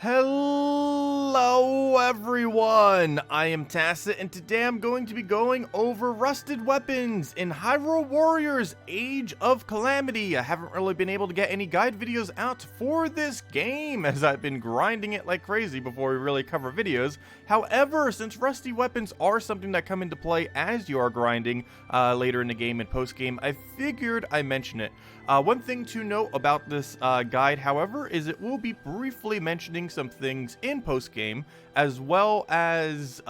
Hello everyone, I am Tacit and today I'm going to be going over rusted weapons in Hyrule Warriors Age of Calamity. I haven't really been able to get any guide videos out for this game as I've been grinding it like crazy before we really cover videos. However, since rusty weapons are something that come into play as you are grinding later in the game and post game, I figured I mention it. One thing to note about this guide, however, is it will be briefly mentioning some things in post-game, as well as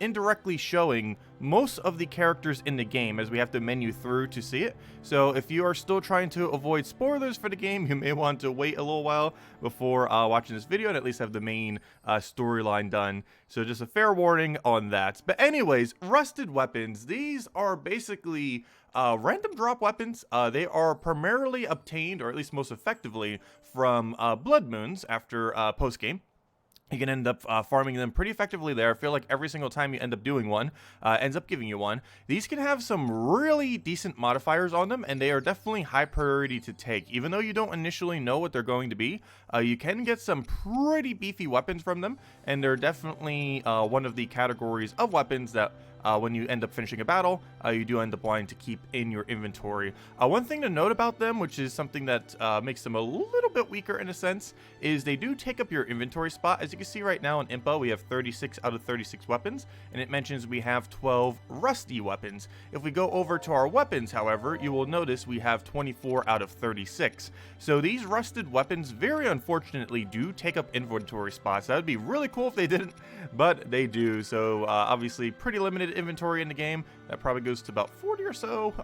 indirectly showing most of the characters in the game, as we have to menu through to see it. So if you are still trying to avoid spoilers for the game, you may want to wait a little while before watching this video and at least have the main storyline done. So just a fair warning on that. But anyways, rusted weapons, these are basically random drop weapons. They are primarily obtained, or at least most effectively, from blood moons after post-game. You can end up farming them pretty effectively there. I feel like every single time you end up doing one, ends up giving you one. These can have some really decent modifiers on them, and they are definitely high priority to take. Even though you don't initially know what they're going to be, you can get some pretty beefy weapons from them, and they're definitely one of the categories of weapons that when you end up finishing a battle, you do end up wanting to keep in your inventory. One thing to note about them, which is something that makes them a little bit weaker in a sense, is they do take up your inventory spot. As you can see right now in Impa, we have 36 out of 36 weapons, and it mentions we have 12 rusty weapons. If we go over to our weapons, however, you will notice we have 24 out of 36. So these rusted weapons, very unfortunately, do take up inventory spots. That would be really cool if they didn't, but they do. So obviously pretty limited inventory in the game. That probably goes to about 40 or so,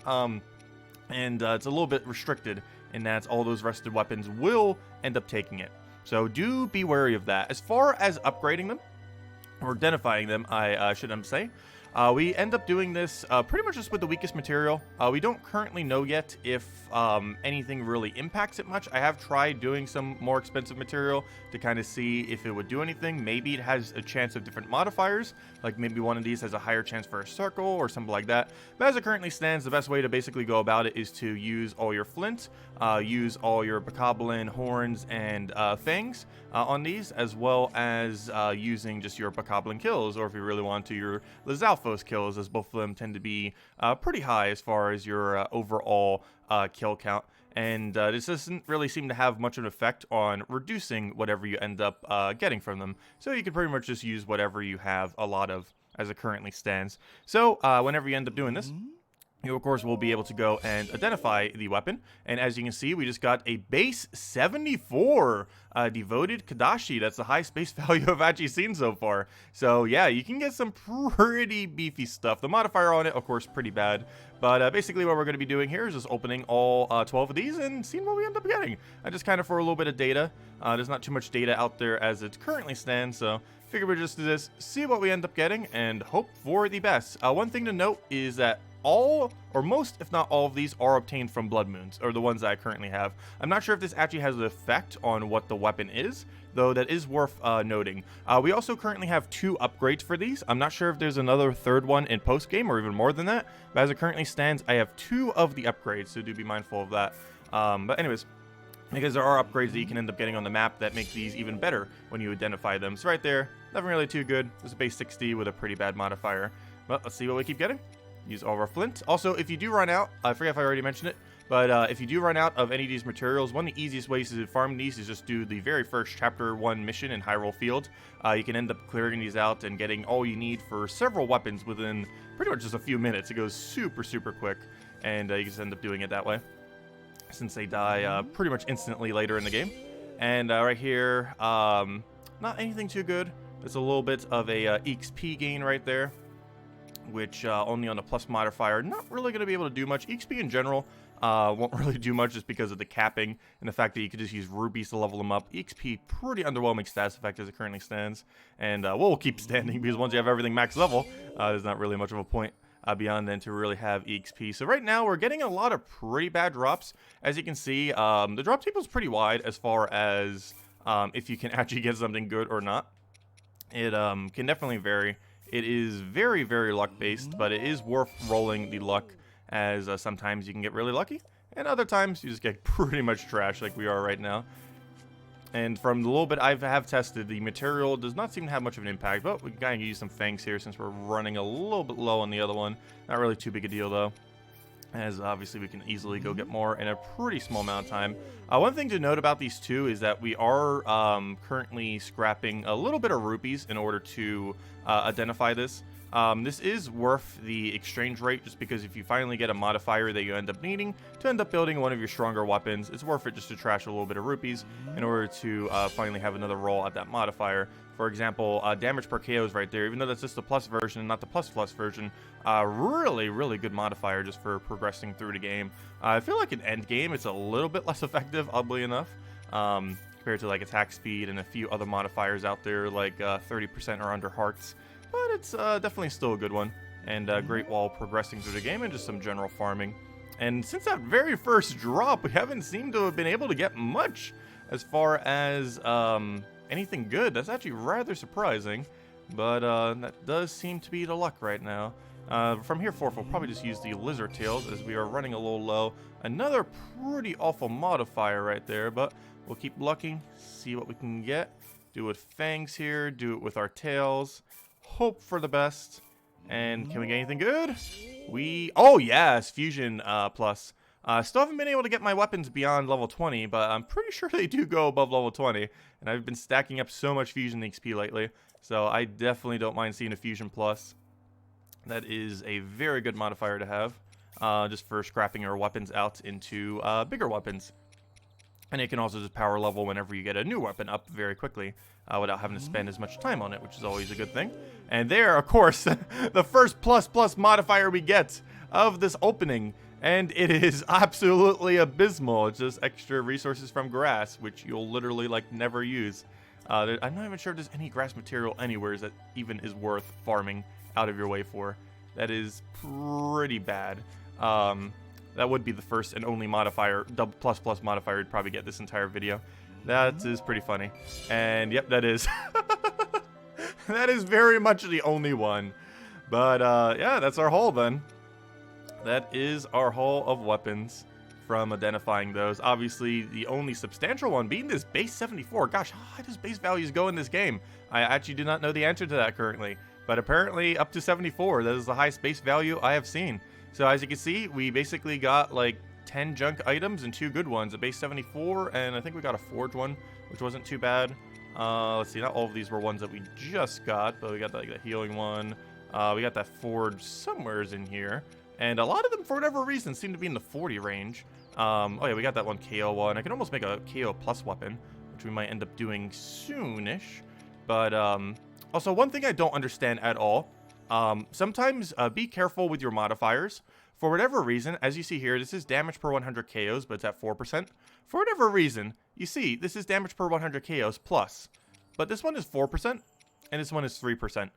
and it's a little bit restricted in that all those rusted weapons will end up taking it. So do be wary of that. As far as upgrading them, or identifying them, I should say, we end up doing this pretty much just with the weakest material. We don't currently know yet if anything really impacts it much. I have tried doing some more expensive material to kind of see if it would do anything. Maybe it has a chance of different modifiers, like maybe one of these has a higher chance for a circle or something like that. But as it currently stands, the best way to basically go about it is to use all your flint, use all your bokoblin horns and fangs on these, as well as using just your bokoblin kills, or if you really want to, your Lizalfos kills, as both of them tend to be pretty high as far as your overall kill count. And this doesn't really seem to have much of an effect on reducing whatever you end up getting from them. So you can pretty much just use whatever you have a lot of as it currently stands. So whenever you end up doing this, you, of course, will be able to go and identify the weapon. And as you can see, we just got a base 74 devoted Kadashi. That's the highest base value I've actually seen so far. So, yeah, you can get some pretty beefy stuff. The modifier on it, of course, pretty bad. But basically what we're going to be doing here is just opening all 12 of these and seeing what we end up getting. Just kind of for a little bit of data. There's not too much data out there as it currently stands, so figure we'll just do this, see what we end up getting, and hope for the best. One thing to note is that all, or most, if not all of these are obtained from blood moons, or the ones that I currently have. I'm not sure if this actually has an effect on what the weapon is, though that is worth noting. We also currently have 2 upgrades for these. I'm not sure if there's another third one in post-game, or even more than that, but as it currently stands, I have 2 of the upgrades, so do be mindful of that. But anyways, because there are upgrades that you can end up getting on the map that make these even better when you identify them. So right there, nothing really too good. There's a base 60 with a pretty bad modifier. But let's see what we keep getting. Use all of our flint. Also, if you do run out, I forget if I already mentioned it, but if you do run out of any of these materials, one of the easiest ways to farm these is just do the very first Chapter 1 mission in Hyrule Field. You can end up clearing these out and getting all you need for several weapons within pretty much just a few minutes. It goes super, super quick, and you just end up doing it that way, since they die pretty much instantly later in the game. And right here, not anything too good. There's a little bit of a EXP gain right there, which only on the plus modifier, not really going to be able to do much. EXP in general won't really do much just because of the capping and the fact that you could just use rubies to level them up. EXP, pretty underwhelming stats effect as it currently stands, and we'll keep standing because once you have everything max level, there's not really much of a point beyond then to really have EXP. So right now we're getting a lot of pretty bad drops. As you can see, the drop table is pretty wide as far as if you can actually get something good or not. It can definitely vary. It is very, very luck-based, but it is worth rolling the luck, as sometimes you can get really lucky, and other times you just get pretty much trash like we are right now. And from the little bit I have tested, the material does not seem to have much of an impact, but we can kind of use some fangs here since we're running a little bit low on the other one. Not really too big a deal though, as obviously we can easily go get more in a pretty small amount of time. One thing to note about these two is that we are currently scrapping a little bit of rupees in order to identify this. This is worth the exchange rate, just because if you finally get a modifier that you end up needing to end up building one of your stronger weapons, it's worth it just to trash a little bit of rupees in order to finally have another roll at that modifier. For example, damage per KO is right there, even though that's just the plus version and not the plus version. Really good modifier just for progressing through the game. I feel like in end game it's a little bit less effective, oddly enough, compared to like attack speed and a few other modifiers out there like 30% or under hearts. But it's definitely still a good one, and great while progressing through the game and just some general farming. And since that very first drop, we haven't seemed to have been able to get much as far as anything good. That's actually rather surprising, but that does seem to be the luck right now. From here forth, we'll probably just use the lizard tails as we are running a little low. Another pretty awful modifier right there, but we'll keep lucking, see what we can get. Do it with fangs here, do it with our tails. Hope for the best. And can we get anything good? Oh yes, fusion plus. Still haven't been able to get my weapons beyond level 20, but I'm pretty sure they do go above level 20. And I've been stacking up so much fusion XP lately, so I definitely don't mind seeing a fusion plus. That is a very good modifier to have, just for scrapping your weapons out into bigger weapons. And it can also just power level whenever you get a new weapon up very quickly, without having to spend as much time on it, which is always a good thing. And there, of course, the first plus modifier we get of this opening. And it is absolutely abysmal. It's just extra resources from grass, which you'll literally, like, never use. I'm not even sure if there's any grass material anywhere that even is worth farming out of your way for. That is pretty bad. That would be the first and only modifier, double plus modifier you'd probably get this entire video. That is pretty funny. And yep, that is. That is very much the only one. But yeah, that's our haul then. That is our haul of weapons from identifying those. Obviously, the only substantial one being this base 74. Gosh, how high does base values go in this game? I actually do not know the answer to that currently. But apparently up to 74. That is the highest base value I have seen. So as you can see, we basically got like 10 junk items and 2 good ones. A base 74, and I think we got a forge one, which wasn't too bad. Let's see, not all of these were ones that we just got, but we got like the healing one. We got that forge somewheres in here. And a lot of them, for whatever reason, seem to be in the 40 range. Oh yeah, we got that one KO one. I can almost make a KO plus weapon, which we might end up doing soonish. But also, one thing I don't understand at all. Sometimes be careful with your modifiers. For whatever reason, as you see here, this is damage per 100 KOs, but it's at 4%. For whatever reason, you see, this is damage per 100 KOs plus. But this one is 4%, and this one is 3%.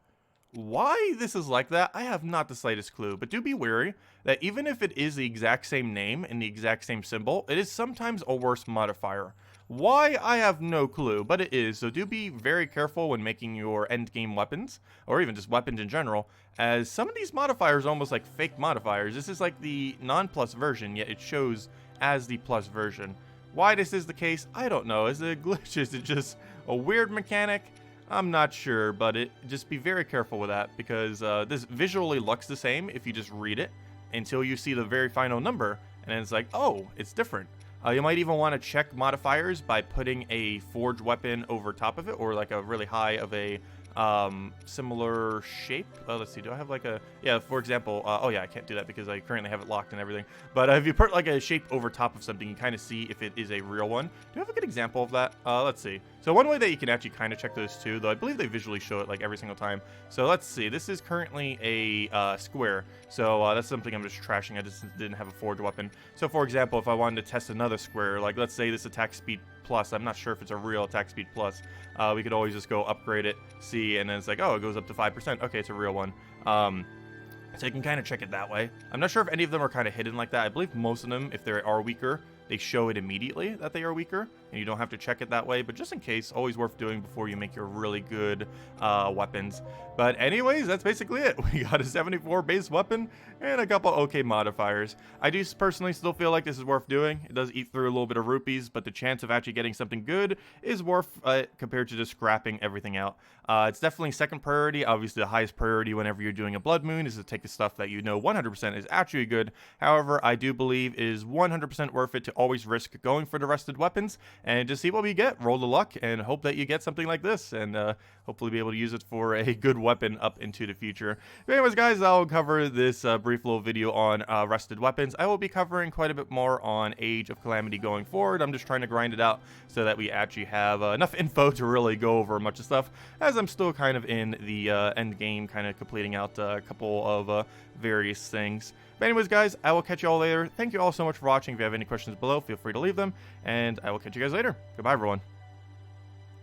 Why this is like that, I have not the slightest clue, but do be wary that even if it is the exact same name and the exact same symbol, it is sometimes a worse modifier. Why, I have no clue, but it is, so do be very careful when making your endgame weapons, or even just weapons in general, as some of these modifiers are almost like fake modifiers. This is like the non-plus version, yet it shows as the plus version. Why this is the case, I don't know. Is it a glitch? Is it just a weird mechanic? I'm not sure, but just be very careful with that, because this visually looks the same if you just read it until you see the very final number, and it's like, oh, it's different. You might even want to check modifiers by putting a forged weapon over top of it, or like a really high of a similar shape. Let's see, do I have like a, yeah, for example, oh yeah, I can't do that because I currently have it locked and everything. But if you put like a shape over top of something, you kind of see if it is a real one. Do you have a good example of that? Let's see. So one way that you can actually kind of check those too, though I believe they visually show it like every single time. So let's see, this is currently a square. So that's something I'm just trashing. I just didn't have a forged weapon. So for example, if I wanted to test another square, like let's say this attack speed plus, I'm not sure if it's a real attack speed plus, we could always just go upgrade it, see, and then it's like, oh, it goes up to 5%. Okay, it's a real one. So you can kind of check it that way. I'm not sure if any of them are kind of hidden like that. I believe most of them, if they are weaker, they show it immediately that they are weaker. and you don't have to check it that way, but just in case, always worth doing before you make your really good weapons. But anyways, that's basically it. We got a 74 base weapon and a couple okay modifiers. I do personally still feel like this is worth doing. It does eat through a little bit of rupees, but the chance of actually getting something good is worth compared to just scrapping everything out. It's definitely second priority. Obviously, the highest priority whenever you're doing a Blood Moon is to take the stuff that you know 100% is actually good. However, I do believe it is 100% worth it to always risk going for the rusted weapons and just see what we get. Roll the luck and hope that you get something like this, and hopefully be able to use it for a good weapon up into the future. But anyways, guys, I'll cover this brief little video on rusted weapons. I will be covering quite a bit more on Age of Calamity going forward. I'm just trying to grind it out so that we actually have enough info to really go over much of stuff, as I'm still kind of in the end game, kind of completing out a couple of various things. But anyways, guys, I will catch you all later. Thank you all so much for watching. If you have any questions below, feel free to leave them, and I will catch you guys later. Goodbye, everyone.